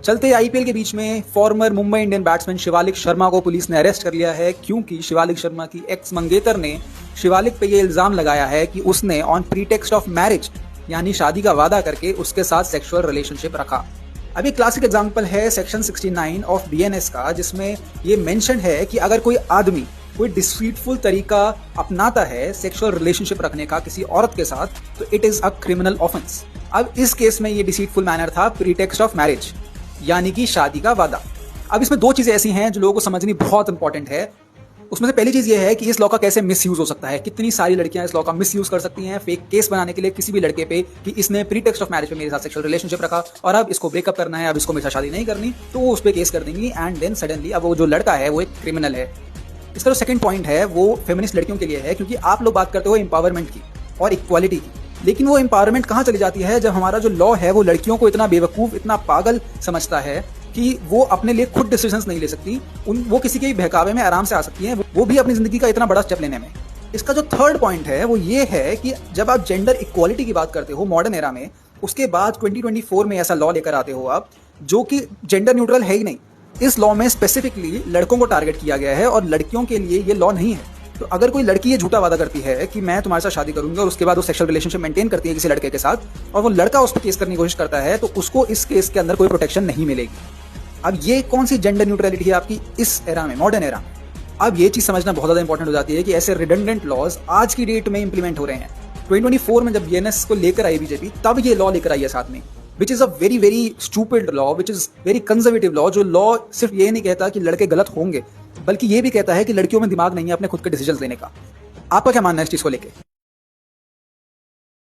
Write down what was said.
चलते आईपीएल के बीच में farmer Mumbai Indian batsman Shivalik Sharma को पुलिस ने अरेस्ट कर लिया है, क्योंकि शिवालिक शर्मा की एक्स मंगेतर ने शिवालिक पे ये इल्जाम लगाया है कि उसने ऑन प्रीटेक्स्ट ऑफ मैरिज यानी शादी का वादा करके उसके साथ सेक्सुअल रिलेशनशिप रखा। अब एक क्लासिक एग्जांपल है सेक्शन 69 ऑफ बीएनएस का, जिसमें ये मेंशन है कि अगर कोई आदमी कोई डिस्ट्रीटफुल तरीका अपनाता है सेक्सुअल रिलेशनशिप रखने का किसी औरत के साथ, तो it is a criminal offence. अब इस केस में ये डिसीटफुल मैनर था प्रीटेक्स्ट ऑफ मैरिज यानी कि शादी का वादा। अब इसमें दो चीजें ऐसी हैं जो लोगों को समझनी बहुत इंपॉर्टेंट है। उसमें से पहली चीज ये है कि इस लॉ का कैसे मिसयूज हो सकता है, कितनी सारी लड़कियां इस लॉ का मिसयूज कर सकती हैं फेक केस बनाने के लिए किसी भी लड़के पे कि इसने प्रीटेक्स्ट ऑफ मैरिज पे मेरे साथ सेक्सुअल रिलेशनशिप रखा और अब इसको ब्रेकअप करना है, अब इसको मेरे साथ शादी नहीं करनी, तो वो उस पर केस कर देंगी एंड देन सडनली अब वो जो लड़का है वो एक क्रिमिनल है। इसका जो सेकंड पॉइंट है वो फेमिनिस्ट लड़कियों के लिए है, क्योंकि आप लोग बात करते हो एम्पावरमेंट की और इक्वालिटी की, लेकिन वो एम्पावरमेंट कहाँ चली जाती है जब हमारा जो लॉ है वो लड़कियों को इतना बेवकूफ इतना पागल समझता है कि वो अपने लिए खुद डिसीजंस नहीं ले सकती, वो किसी के बहकावे में आराम से आ सकती हैं, वो भी अपनी जिंदगी का इतना बड़ा स्टेप लेने में। इसका जो थर्ड पॉइंट है वो ये है कि जब आप जेंडर इक्वालिटी की बात करते हो मॉडर्न एरा में, उसके बाद 2024 में ऐसा लॉ लेकर आते हो आप जो कि जेंडर न्यूट्रल है ही नहीं। इस लॉ में स्पेसिफिकली लड़कों को टारगेट किया गया है और लड़कियों के लिए ये लॉ नहीं है। तो अगर कोई लड़की ये झूठा वादा करती है कि मैं तुम्हारे साथ शादी करूंगी और उसके बाद वो सेक्सुअल रिलेशनशिप मेंटेन करती है किसी लड़के के साथ और वो लड़का उस पर केस करने की कोशिश करता है, तो उसको इस केस के अंदर कोई प्रोटेक्शन नहीं मिलेगी। अब ये कौन सी जेंडर न्यूट्रलिटी है आपकी इस एरा में, मॉडर्न एरा में। अब ये चीज समझना बहुत ज्यादा इंपॉर्टेंट हो जाती है कि ऐसे रिडंडेंट लॉज आज की डेट में इंप्लीमेंट हो रहे हैं। 2024 में जब बीएनएस को लेकर आई बीजेपी, तब ये लॉ लेकर आई है साथ में, which is a very very stupid law, which is very conservative law. जो लॉ सिर्फ ये नहीं कहता कि लड़के गलत होंगे, बल्कि ये भी कहता है कि लड़कियों में दिमाग नहीं है अपने खुद के डिसीजन लेने का। आपका क्या मानना है इस चीज को लेकर?